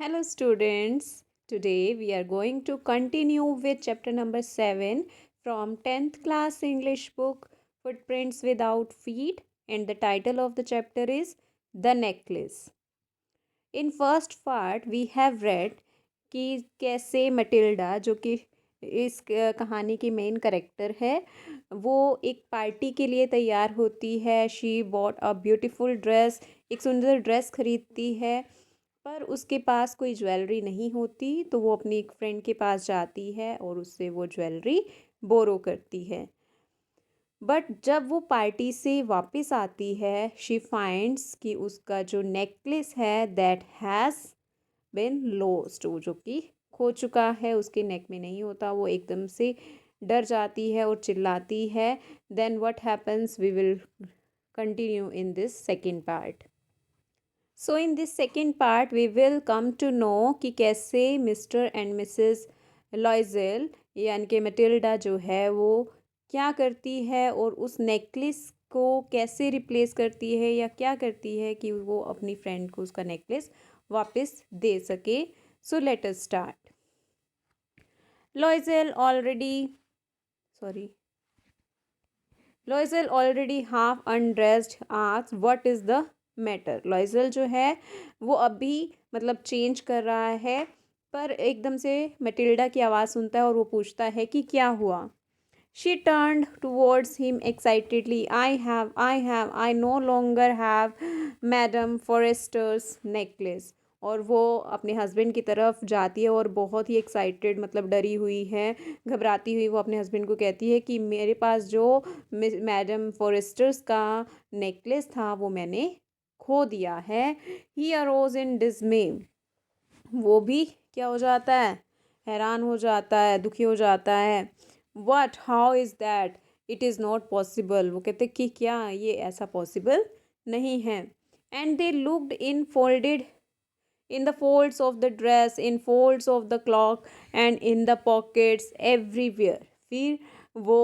Hello, students. Today we are going to continue with chapter number 7 from 10th class English book Footprints Without Feet, and the title of the chapter is The Necklace. In first part, we have read कि कैसे Matilda जो कि इस कहानी की main character है वो एक पार्टी के लिए तैयार होती है. She bought a beautiful dress, एक सुंदर ड्रेस खरीदती है, पर उसके पास कोई ज्वेलरी नहीं होती. तो वो अपनी एक फ्रेंड के पास जाती है और उससे वो ज्वेलरी बोरो करती है. बट जब वो पार्टी से वापस आती है शी फाइंड्स कि उसका जो नेकलेस है दैट हैज़ बिन लॉस्ट, वो जो कि खो चुका है, उसके नेक में नहीं होता. वो एकदम से डर जाती है और चिल्लाती है. Then what happens we will continue in this second part. So in this second part we will come to know कि कैसे मिस्टर एंड मिसेस लॉयजेल यानी कि मटिल्डा जो है वो क्या करती है और उस नेकलेस को कैसे रिप्लेस करती है या क्या करती है कि वो अपनी फ्रेंड को उसका नेकलेस वापस दे सके. So let us start. Loisel already sorry Loisel already half undressed asks what is the matter. Loisel जो है वो अभी मतलब चेंज कर रहा है, पर एकदम से मटिल्डा की आवाज़ सुनता है और वो पूछता है कि क्या हुआ. She turned towards him excitedly. I no longer have Madame Forester's necklace. और वो अपने हस्बैंड की तरफ जाती है और बहुत ही एक्साइटेड मतलब डरी हुई है, घबराती हुई वो अपने हस्बैंड को कहती है कि मेरे पास जो मैडम फॉरेस्टर्स का नेकलेस था वो मैंने खो दिया है. ही अरोज इन डिसमे. वो भी क्या हो जाता है, हैरान हो जाता है, दुखी हो जाता है. What how is that, it is not possible. वो कहते कि क्या ये ऐसा पॉसिबल नहीं है. And they looked in folded in the folds of the dress, in folds of the clock and in the pockets everywhere. फिर वो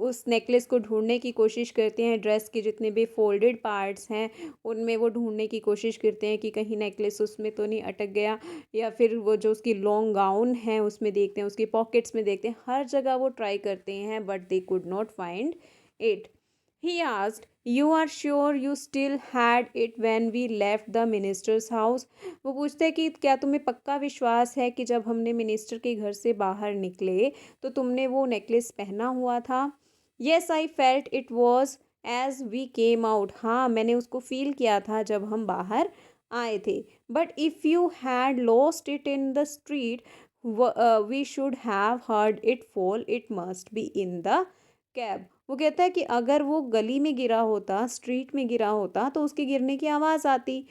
उस नेकलेस को ढूंढने की कोशिश करते हैं. ड्रेस के जितने भी फोल्डेड पार्ट्स हैं उनमें वो ढूंढने की कोशिश करते हैं कि कहीं नेकलेस उसमें तो नहीं अटक गया, या फिर वो जो उसकी लॉन्ग गाउन है उसमें देखते हैं, उसकी पॉकेट्स में देखते हैं, हर जगह वो ट्राई करते हैं but they could not find it. He asked, "You are sure you still had it when we left the minister's house?" वो पूछते हैं कि क्या तुम्हें पक्का विश्वास है कि जब हमने मिनिस्टर के घर से बाहर निकले तो तुमने वो नेकलेस पहना हुआ था. Yes, I felt it was as we came out. हाँ, मैंने उसको फील किया था जब हम बाहर आए थे. But if you had lost it in the street, we should have heard it fall. It must be in the cab. वो कहता है कि अगर वो गली में गिरा होता, स्ट्रीट में गिरा होता तो उसके गिरने की आवाज़ आती.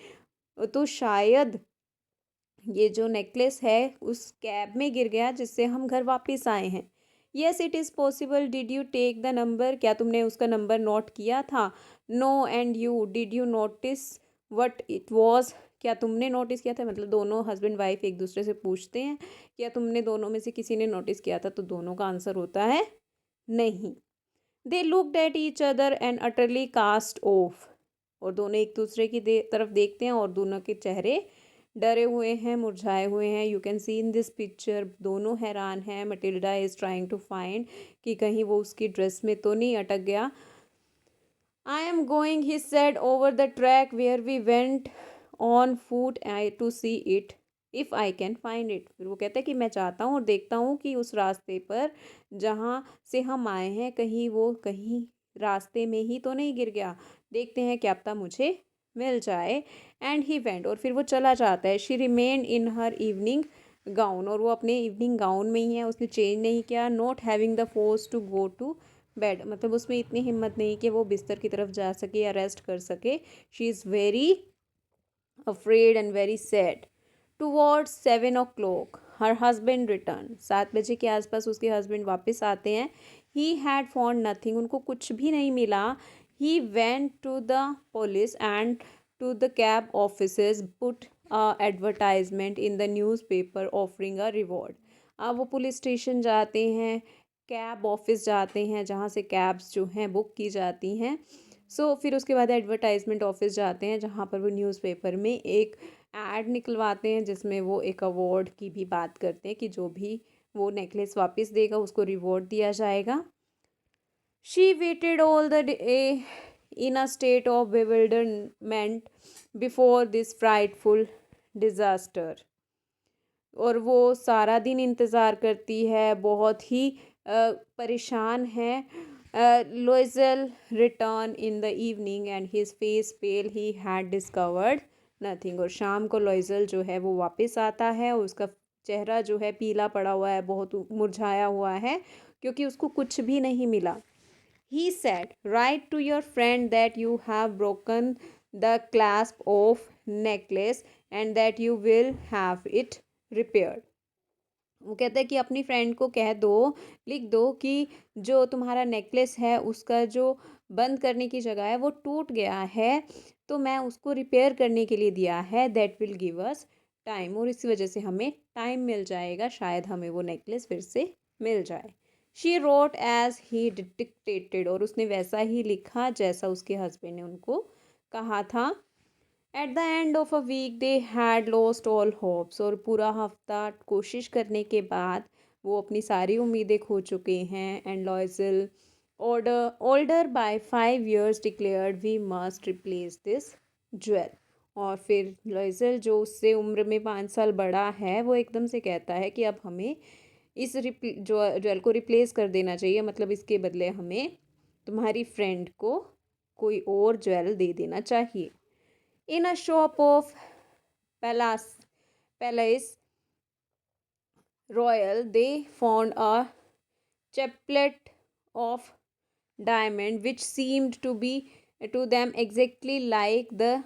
तो शायद ये जो नेकलेस है उस कैब में गिर गया जिससे हम घर वापस आए हैं. Yes it is possible. Did you take the number, क्या तुमने उसका नंबर नोट किया था. No. And you did you notice what it was, क्या तुमने नोटिस किया था. मतलब दोनों हस्बैंड वाइफ एक दूसरे से पूछते हैं क्या तुमने दोनों में से किसी ने नोटिस किया था, तो दोनों का आंसर होता है नहीं. They looked at each other and utterly cast off. और दोनों एक दूसरे की तरफ देखते हैं और दोनों के चेहरे डरे हुए हैं, मुरझाए हुए हैं. You can see in this picture दोनों हैरान हैं. Matilda is trying to find कि कहीं वो उसकी ड्रेस में तो नहीं अटक गया. I am going he said over the track where we went on foot to see it if I can find it. फिर वो कहते हैं कि मैं चाहता हूँ और देखता हूँ कि उस रास्ते पर जहाँ से हम आए हैं कहीं वो कहीं रास्ते में ही तो नहीं गिर गया, देखते हैं क्या पता मुझे मिल जाए. And he went. और फिर वो चला जाता है. She remain in her evening gown. और वो अपने इवनिंग गाउन में ही है, उसने चेंज नहीं किया. Not having the force to go to bed. मतलब उसमें इतनी हिम्मत नहीं कि वो बिस्तर की तरफ जा सके या रेस्ट कर सके. She is very afraid and very sad. Towards 7 o'clock her husband return. 7 बजे के आसपास उसके हस्बैंड वापस आते हैं. He had found nothing. उनको कुछ भी नहीं मिला. He went to the police and to the cab offices put advertisement in the newspaper offering a reward. अब वो पुलिस स्टेशन जाते हैं, कैब ऑफिस जाते हैं जहाँ से कैब्स जो हैं बुक की जाती हैं. फिर उसके बाद एडवर्टाइजमेंट ऑफिस जाते हैं जहाँ पर वो न्यूज़पेपर में एक ऐड निकलवाते हैं जिसमें वो एक अवार्ड की भी बात करते हैं कि जो भी वो नेकलेस वापस देगा उसको रिवॉर्ड दिया जाएगा। She weighted all the day in a state of bewilderment before this frightful disaster। और वो सारा दिन इंतज़ार करती है, बहुत ही परेशान है। Loisel return in the evening and his face pale, he had discovered nothing. और शाम को लोइजल जो है वो वापस आता है और उसका चेहरा जो है पीला पड़ा हुआ है, बहुत मुरझाया हुआ है, क्योंकि उसको कुछ भी नहीं मिला। He said, write to your friend that you have broken the clasp of necklace and that you will have it repaired। वो कहता है कि अपनी फ्रेंड को कह दो, लिख दो कि जो तुम्हारा नेकलेस है उसका जो बंद करने की जगह है वो टूट गया है, तो मैं उसको रिपेयर करने के लिए दिया है। That will give us time, और इसी वजह से हमें टाइम मिल जाएगा, शायद हमें वो नेकलेस फिर से मिल जाए। She wrote as he dictated, और उसने वैसा ही लिखा जैसा उसके हस्बैंड ने उनको कहा था। At the end of a week they had lost all hopes, और पूरा हफ्ता कोशिश करने के बाद वो अपनी सारी उम्मीदें खो चुके हैं। And Loisel older by 5 years declared we must replace this jewel. और फिर लॉयजल जो उससे उम्र में 5 साल बड़ा है वो एकदम से कहता है कि अब हमें इस ज्वेल को रिप्लेस कर देना चाहिए, मतलब इसके बदले हमें तुम्हारी फ्रेंड को कोई और ज्वेल दे देना चाहिए। In a shop of Palais palace royal they found a chaplet of diamond which seemed to be to them exactly like the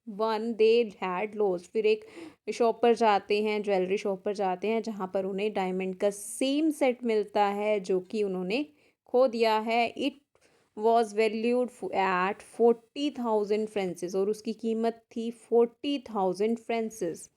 one they had lost. फिर एक शॉप पर जाते हैं, ज्वेलरी शॉप पर जाते हैं, जहाँ पर उन्हें डायमंड का सेम सेट मिलता है जो कि उन्होंने खो दिया है। It was valued at 40,000 Française, और उसकी कीमत थी 40,000 Française.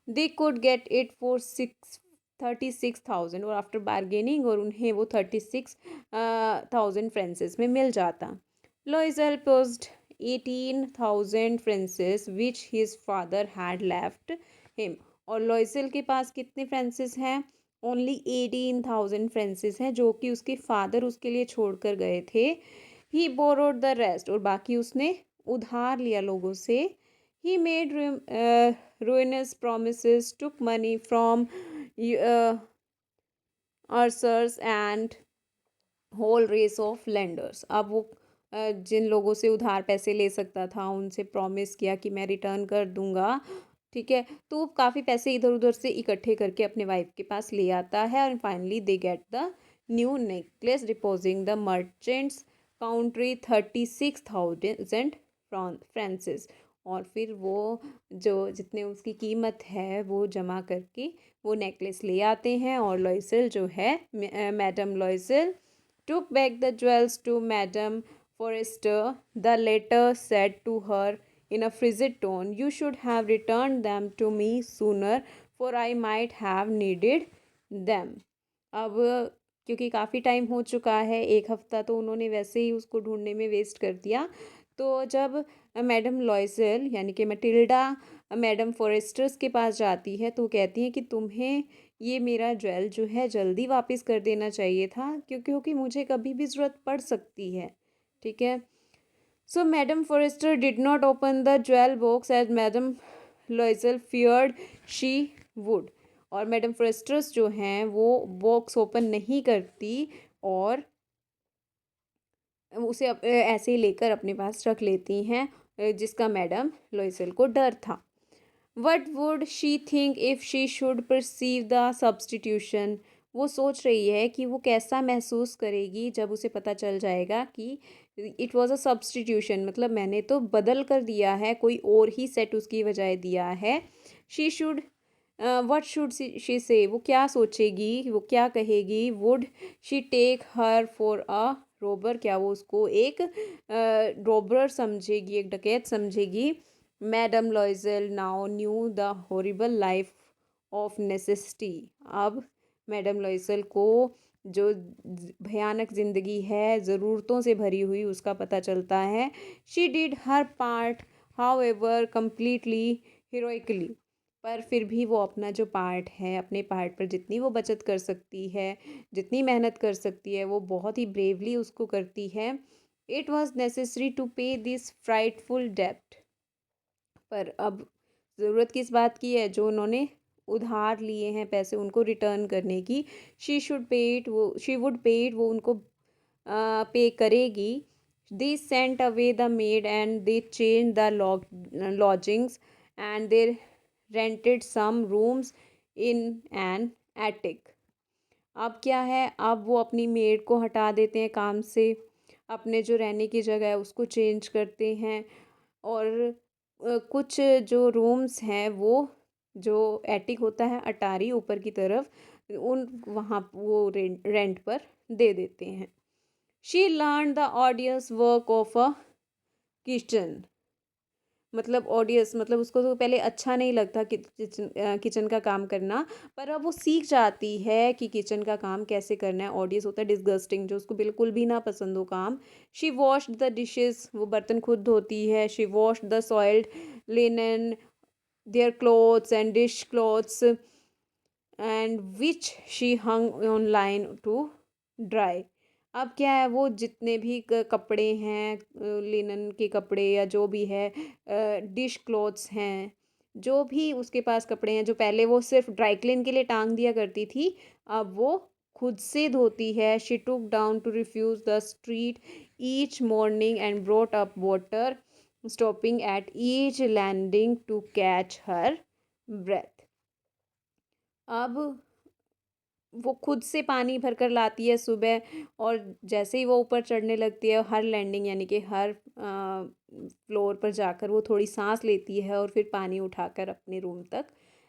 They could get it for 36,000, और आफ्टर बार्गेनिंग और उन्हें वो 36,000 फ्रेंसिस में मिल जाता। लॉइजल post 18,000 Française which his father had left him, और लॉइजल के पास कितने फ्रेंसिस हैं? ओनली 18,000 फ्रेंसिस हैं, जो कि उसके फादर उसके लिए छोड़ कर गए थे। ही बोरोड द रेस्ट, और बाकी उसने उधार लिया लोगों से। He made ruinous promises, took money from usurers and whole race of lenders। अब वो जिन लोगों से उधार पैसे ले सकता था उनसे प्रॉमिस किया कि मैं रिटर्न कर दूंगा, ठीक है, तो वो काफ़ी पैसे इधर उधर से इकट्ठे करके अपने वाइफ के पास ले आता है। और finally they get the new necklace depositing the merchant's country 36,000 francs. और फिर वो जो जितने उसकी कीमत है वो जमा करके वो नेकलेस ले आते हैं। और लॉइसल जो है, madam लॉइसल took back the jewels to Madame Forrester. The latter said to her in a frigid tone, you should have returned them to me sooner, for I might have needed them। अब क्योंकि काफ़ी time हो चुका है, एक हफ़्ता तो उन्होंने वैसे ही उसको ढूंढने में वेस्ट कर दिया। तो जब मैडम लॉयसल यानी कि मटिल्डा मैडम फॉरेस्टर्स के पास जाती है तो कहती हैं कि तुम्हें ये मेरा ज्वेल जो है जल्दी वापस कर देना चाहिए था, क्योंकि मुझे कभी भी ज़रूरत पड़ सकती है, ठीक है। So madam Forestier did not open the jewel box as madam Loisel feared she would. और मैडम फॉरेस्टर्स जो हैं वो बॉक्स ओपन नहीं करती और उसे ऐसे ही लेकर अपने पास रख लेती हैं, जिसका मैडम लॉयसल को डर था। What would she think if she should perceive the substitution. वो सोच रही है कि वो कैसा महसूस करेगी जब उसे पता चल जाएगा कि इट वॉज़ अ सब्सटीट्यूशन, मतलब मैंने तो बदल कर दिया है, कोई और ही सेट उसकी बजाय दिया है। She should what should she say, वो क्या सोचेगी, वो क्या कहेगी। Would she take her for a robber, क्या वो उसको एक रोबर समझेगी, एक डकैत समझेगी। Madam Loisel now knew the horrible life of necessity. अब मैडम लॉयजल को जो भयानक ज़िंदगी है ज़रूरतों से भरी हुई उसका पता चलता है। She did her part how ever completely heroically. पर फिर भी वो अपना जो पार्ट है, अपने पार्ट पर जितनी वो बचत कर सकती है, जितनी मेहनत कर सकती है, वो बहुत ही ब्रेवली उसको करती है। इट वॉज नेसेसरी टू पे दिस फ्राइटफुल डेप्ट। पर अब ज़रूरत किस बात की है? जो उन्होंने उधार लिए हैं पैसे, उनको रिटर्न करने की। शी वुड पे इट, वो उनको पे करेगी। They sent away the maid and they change the lodgings and they rented some rooms in an attic. अब क्या है, अब वो अपनी मेड को हटा देते हैं काम से, अपने जो रहने की जगह है उसको चेंज करते हैं, और कुछ जो रूम्स हैं वो जो एटिक होता है अटारी ऊपर की तरफ, उन वहाँ वो रेंट पर दे देते हैं। She learn the audience work of a kitchen. मतलब ऑडियंस, मतलब उसको तो पहले अच्छा नहीं लगता कि किचन का काम करना, पर अब वो सीख जाती है कि किचन का काम कैसे करना है। ऑडियंस होता है डिस्गस्टिंग, जो उसको बिल्कुल भी ना पसंद हो काम। शी वॉश्ड द डिशेस, वो बर्तन खुद धोती है। She washed the soiled linen, their clothes and dish clothes and which she hung on line to dry. अब क्या है, वो जितने भी कपड़े हैं, लिनन के कपड़े या जो भी है, डिश क्लोथ्स हैं, जो भी उसके पास कपड़े हैं, जो पहले वो सिर्फ ड्राई क्लीन के लिए टांग दिया करती थी, अब वो खुद से धोती है। She took down to refuse the street each morning and brought up water, stopping at each landing to catch her breath. अब वो खुद से पानी भर कर लाती है सुबह, और जैसे ही वो ऊपर चढ़ने लगती है, हर लैंडिंग यानी कि हर फ्लोर पर जाकर वो थोड़ी सांस लेती है और फिर पानी उठाकर अपने रूम तक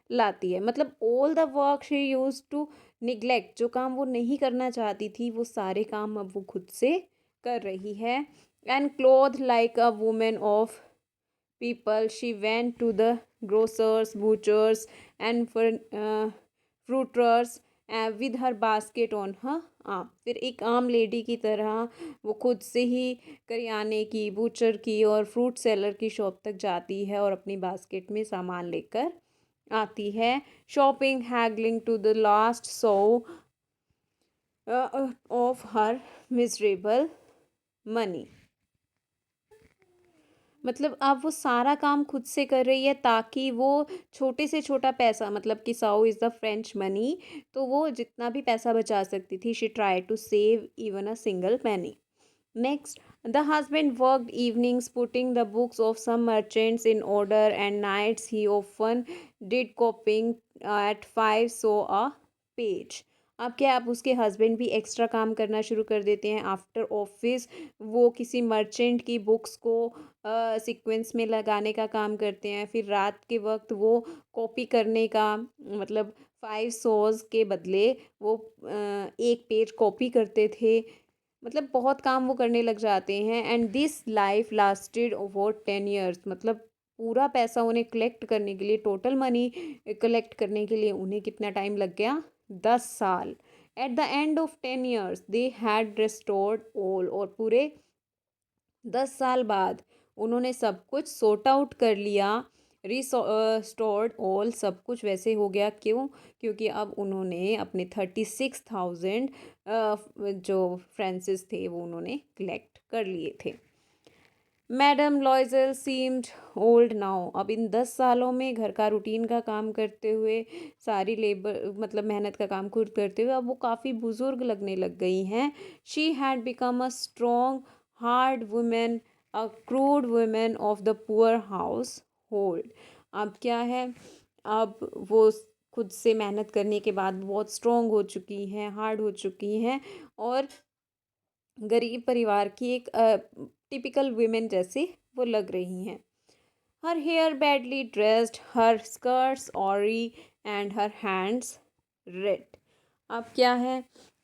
लाती है। मतलब all the work she use to neglect, जो काम वो नहीं करना चाहती थी वो सारे काम अब वो खुद से कर रही है। And cloth like a women of people, she went to the grocers, butchers, and fruiterers with her basket on her arm। फिर एक आम लेडी की तरह वो खुद से ही करियाने की, बूचर की और फ्रूट सेलर की शॉप तक जाती है और अपनी बास्केट में सामान लेकर आती है। Shopping, haggling to the last sou of her miserable money. मतलब अब वो सारा काम खुद से कर रही है ताकि वो छोटे से छोटा पैसा, मतलब कि साउ इज़ द फ्रेंच मनी, तो वो जितना भी पैसा बचा सकती थी, she try to save even a single penny। Next, the husband worked evenings putting the books of some merchants in order, and nights he often did copying at 5 so a page। अब क्या, आप उसके husband भी extra काम करना शुरू कर देते हैं आफ्टर ऑफिस। वो किसी मर्चेंट की बुक्स को सीक्वेंस में लगाने का काम करते हैं, फिर रात के वक्त वो कॉपी करने का, मतलब 5 सॉज के बदले वो 1 पेज कॉपी करते थे। मतलब बहुत काम वो करने लग जाते हैं। And this life lasted over 10 years। मतलब पूरा पैसा उन्हें कलेक्ट करने के लिए, टोटल मनी कलेक्ट करने के लिए उन्हें कितना टाइम लग गया? 10 साल। Eight the end of 10 years they had restored all. और पूरे 10 साल बाद उन्होंने सब कुछ सॉर्ट आउट कर लिया। रिस्टोर्ड ऑल, सब कुछ वैसे हो गया। क्यों? क्योंकि अब उन्होंने अपने 36,000 जो फ्रांसिस थे वो उन्होंने कलेक्ट कर लिए थे। Madam लॉयजल seemed old now. अब इन 10 सालों में घर का रूटीन का काम करते हुए, सारी लेबर मतलब मेहनत का काम खुद करते हुए, अब वो काफ़ी बुज़ुर्ग लगने लग गई हैं। She had become a strong hard women, a crude women of the poor house hold. अब क्या है, अब वो खुद से मेहनत करने के बाद बहुत स्ट्रॉन्ग हो चुकी हैं, हार्ड हो चुकी हैं, और गरीब परिवार की एक टिपिकल वीमेन जैसी वो लग रही हैं। Her hair badly dressed, her skirts awry and her hands red. अब क्या है,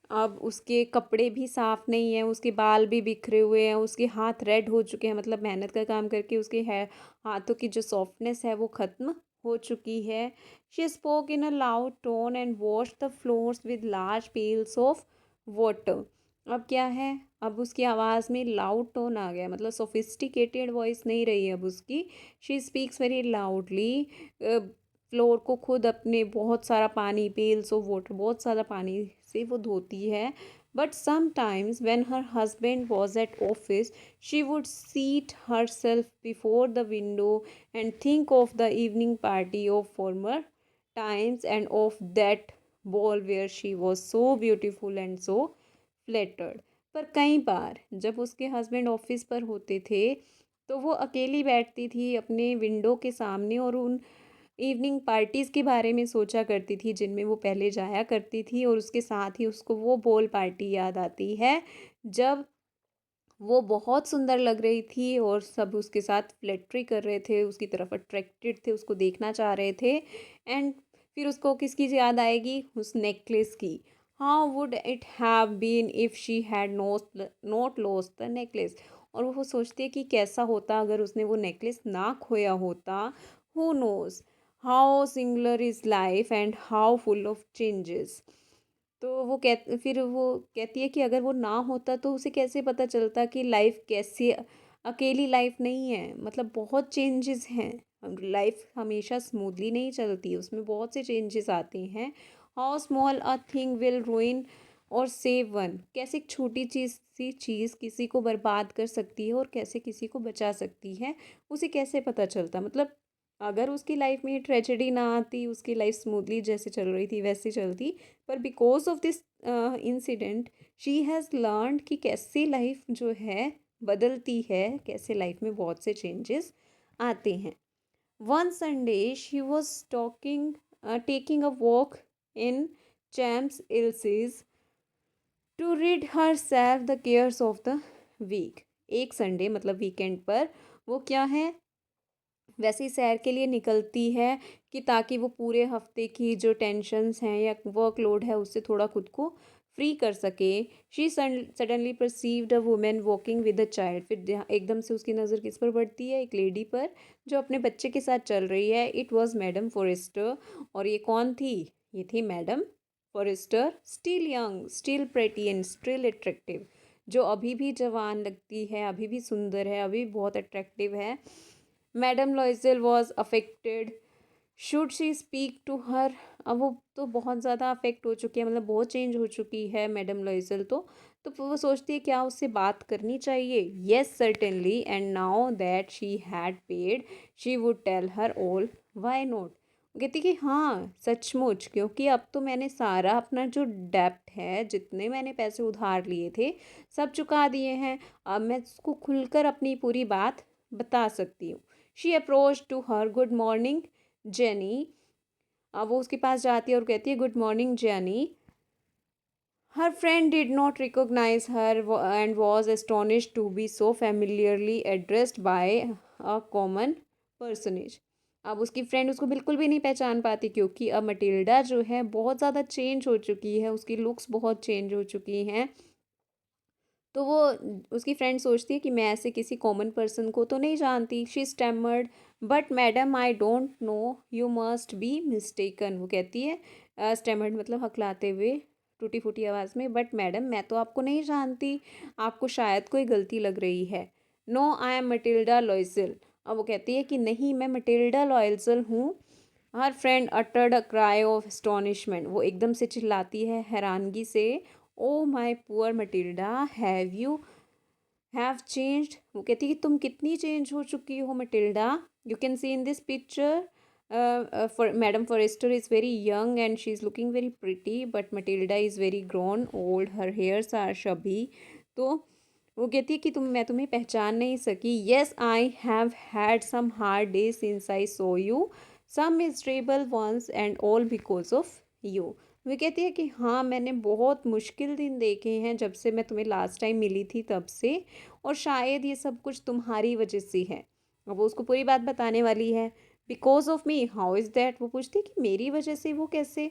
अब उसके कपड़े भी साफ नहीं है, उसके बाल भी बिखरे हुए हैं, उसके हाथ रेड हो चुके हैं। मतलब मेहनत का काम करके उसके हाथों की जो सॉफ्टनेस है वो ख़त्म हो चुकी है। She spoke in a loud tone and wash the floors with large pails of water. अब क्या है, अब उसकी आवाज़ में लाउड टोन आ गया, मतलब सोफिस्टिकेटेड वॉइस नहीं रही अब उसकी। She speaks very loudly. Floor को खुद अपने बहुत सारा पानी, पेल्स ऑफ वाटर, बहुत सारा पानी से वो धोती है। But sometimes when her husband was at office, she would seat her self before the window and think of the evening party of former times and of that ball where she was so beautiful and so flattered. पर कई बार जब उसके husband office पर होते थे तो वो अकेली बैठती थी अपने विंडो के सामने और उन इवनिंग पार्टीज़ के बारे में सोचा करती थी जिनमें वो पहले जाया करती थी, और उसके साथ ही उसको वो बॉल पार्टी याद आती है जब वो बहुत सुंदर लग रही थी और सब उसके साथ फ्लैटरी कर रहे थे, उसकी तरफ अट्रैक्टेड थे, उसको देखना चाह रहे थे। एंड फिर उसको किसकी याद आएगी, उस नेकलेस की। How would it have been if she had not lost the necklace. और वो सोचती है कि कैसा होता अगर उसने वो नेकलेस ना खोया होता। Who knows how singular is life and how full of changes. तो फिर वो कहती है कि अगर वो ना होता तो उसे कैसे पता चलता कि लाइफ कैसी, अकेली लाइफ नहीं है, मतलब बहुत चेंजेस हैं। लाइफ हमेशा स्मूथली नहीं चलती, उसमें बहुत से चेंजेस आते हैं। How small a thing will रूइन और सेव वन। कैसे एक छोटी चीज़ किसी को बर्बाद कर सकती है और कैसे किसी को बचा सकती है, उसे कैसे पता चलता। मतलब अगर उसकी लाइफ में ट्रेजेडी ना आती, उसकी लाइफ स्मूथली जैसे चल रही थी वैसे चलती। पर because of this incident she has learn कि कैसे लाइफ जो है बदलती है, कैसे लाइफ में बहुत से चेंजेस आते हैं। One Sunday she was taking a walk in Champs Elysees to read herself the cares of the week. एक संडे मतलब वीकेंड पर वो क्या है, वैसे ही सैर के लिए निकलती है कि ताकि वो पूरे हफ्ते की जो टेंशन्स हैं या वर्कलोड है उससे थोड़ा खुद को फ्री कर सके। She suddenly perceived a women walking with a child. फिर एकदम से उसकी नज़र किस पर पड़ती है, एक लेडी पर जो अपने बच्चे के साथ चल रही है। It was madam Forestier. और ये कौन थी, ये थी madam Forestier. Still young, still pretty and still attractive. जो अभी भी जवान लगती है, अभी भी सुंदर है, अभी भी बहुत अट्रैक्टिव है। Madam Loisel was affected. Should she speak to her. अब वो तो बहुत ज़्यादा अफेक्ट हो चुकी है, मतलब बहुत चेंज हो चुकी है मैडम लॉइजल तो वो सोचती है क्या उससे बात करनी चाहिए। Yes certainly, and now that she had paid she would tell her all. Why not. कहती कि हाँ सचमुच, क्योंकि अब तो मैंने सारा अपना जो डेप्ट है, जितने मैंने पैसे उधार लिए थे सब चुका दिए हैं। अब मैं उसको खुलकर अपनी पूरी बात बता सकती हूँ। She approach to her, good morning Jenny. अब वो उसके पास जाती है और कहती है good morning Jenny. Her friend did not recognise her and was astonished to be so familiarly addressed by a common personage. अब उसकी फ्रेंड उसको बिल्कुल भी नहीं पहचान पाती, क्योंकि अब मटिल्डा जो है बहुत ज़्यादा चेंज हो चुकी है, उसकी लुक्स बहुत चेंज हो चुकी हैं। तो वो उसकी फ्रेंड सोचती है कि मैं ऐसे किसी कॉमन पर्सन को तो नहीं जानती। She stammered, but madam I don't know, you must be mistaken. वो कहती है स्टैमर्ड मतलब हकलाते हुए, टूटी फूटी आवाज़ में, बट मैडम मैं तो आपको नहीं जानती, आपको शायद कोई गलती लग रही है। No I am Mathilde Loisel. अब वो कहती है कि नहीं मैं मटिल्डा लॉयसल हूँ। Her friend uttered a cry of astonishment. वो एकदम से चिल्लाती है हैरानगी से। Oh my poor Mathilde, have changed. वो कहती है कि तुम कितनी चेंज हो चुकी हो Mathilde. You can see in this picture for madam Forestier is very young and she is looking very pretty, but Mathilde is very grown old, her hairs are shabby. तो वो कहती है कि मैं तुम्हें पहचान नहीं सकी। Yes I have had some hard days since I saw you, some miserable ones and all because of you. वो कहती है कि हाँ मैंने बहुत मुश्किल दिन देखे हैं जब से मैं तुम्हें लास्ट टाइम मिली थी तब से, और शायद ये सब कुछ तुम्हारी वजह से है। अब वो उसको पूरी बात बताने वाली है। Because of me, how is that. वो पूछती है कि मेरी वजह से, वो कैसे।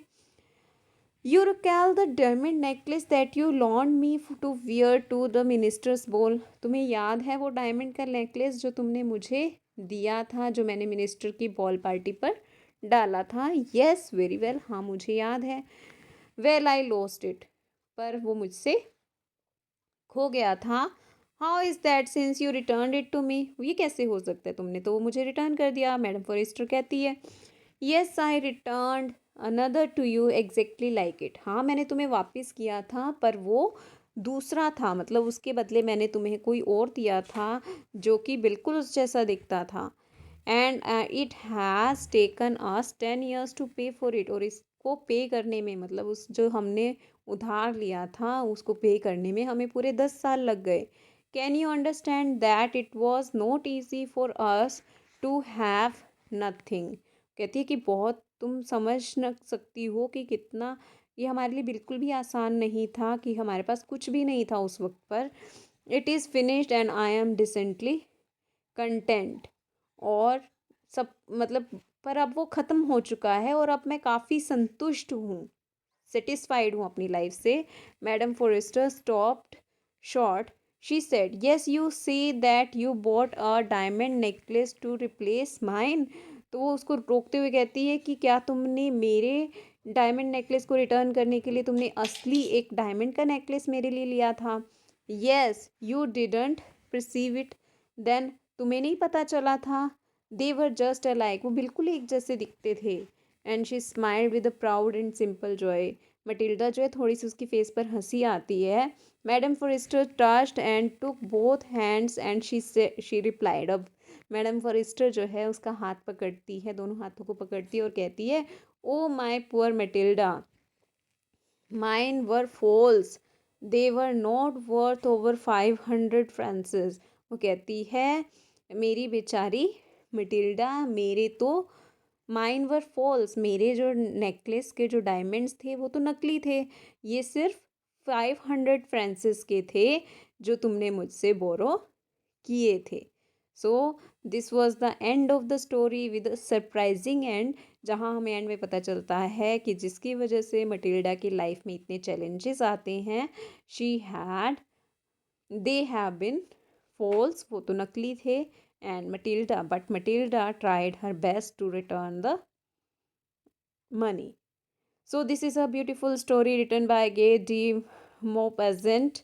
You recall the diamond necklace that you loaned me to wear to the minister's ball. तुम्हें याद है वो डायमंड का नेकलेस जो तुमने मुझे दिया था, जो मैंने मिनिस्टर की बॉल पार्टी पर डाला था। येस वेरी वेल, हाँ मुझे याद है। वेल आई लॉस्ट इट, पर वो मुझसे खो गया था। How is that since you return it to me, ये कैसे हो सकता है, तुमने तो वो मुझे रिटर्न कर दिया। मैडम फॉरेस्टर कहती है, yes I return another to you exactly like it, हाँ मैंने तुम्हें वापस किया था पर वो दूसरा था, मतलब उसके बदले मैंने तुम्हें कोई और दिया था जो कि बिल्कुल उस जैसा दिखता था। And it has taken us 10 years to pay for it, और इसको पे करने में, मतलब उस जो हमने उधार लिया था उसको पे करने में हमें पूरे 10 साल लग गए। Can you understand that it was not easy for us to have nothing, कहती है कि बहुत तुम समझ न सकती हो कि कितना ये हमारे लिए बिल्कुल भी आसान नहीं था कि हमारे पास कुछ भी नहीं था उस वक्त पर। It is finished and I am decently content, और सब मतलब पर अब वो ख़त्म हो चुका है और अब मैं काफ़ी संतुष्ट हूँ, सेटिस्फाइड हूँ अपनी लाइफ से। Madam Forester stopped short, she said, yes you see that you bought a diamond necklace to replace mine, तो वो उसको रोकते हुए कहती है कि क्या तुमने मेरे डायमंड नेकलेस को रिटर्न करने के लिए तुमने असली एक डायमंड का नेकलेस मेरे लिए लिया था। Yes you didn't perceive it then, तुम्हें नहीं पता चला था। दे वर जस्ट अलाइक, वो बिल्कुल एक जैसे दिखते थे। And she smiled with a proud and simple Joy, Matilda जो है थोड़ी सी उसकी फेस पर हंसी आती है। Madam Forester touched and took both hands and she replied, अब मैडम फॉरेस्टर जो है उसका हाथ पकड़ती है, दोनों हाथों को पकड़ती है और कहती है, oh my poor Matilda, mine were false, they were not worth over 500 francs, वो कहती है मेरी बेचारी मटिल्डा, मेरे तो माइन वर फॉल्स, मेरे जो नेकलेस के जो डायमंड्स थे वो तो नकली थे, ये सिर्फ 500 फ्रांसेस के थे जो तुमने मुझसे बोरो किए थे। So this was the end of the story with surprising and, जहाँ हमें एंड में पता चलता है कि जिसकी वजह से मटिल्डा की लाइफ में इतने चैलेंजेस आते हैं, she had they have been false, वो तो नकली थे, and Matilda but Matilda tried her best to return the money. So this is a beautiful story written by Gay D. Maupassant,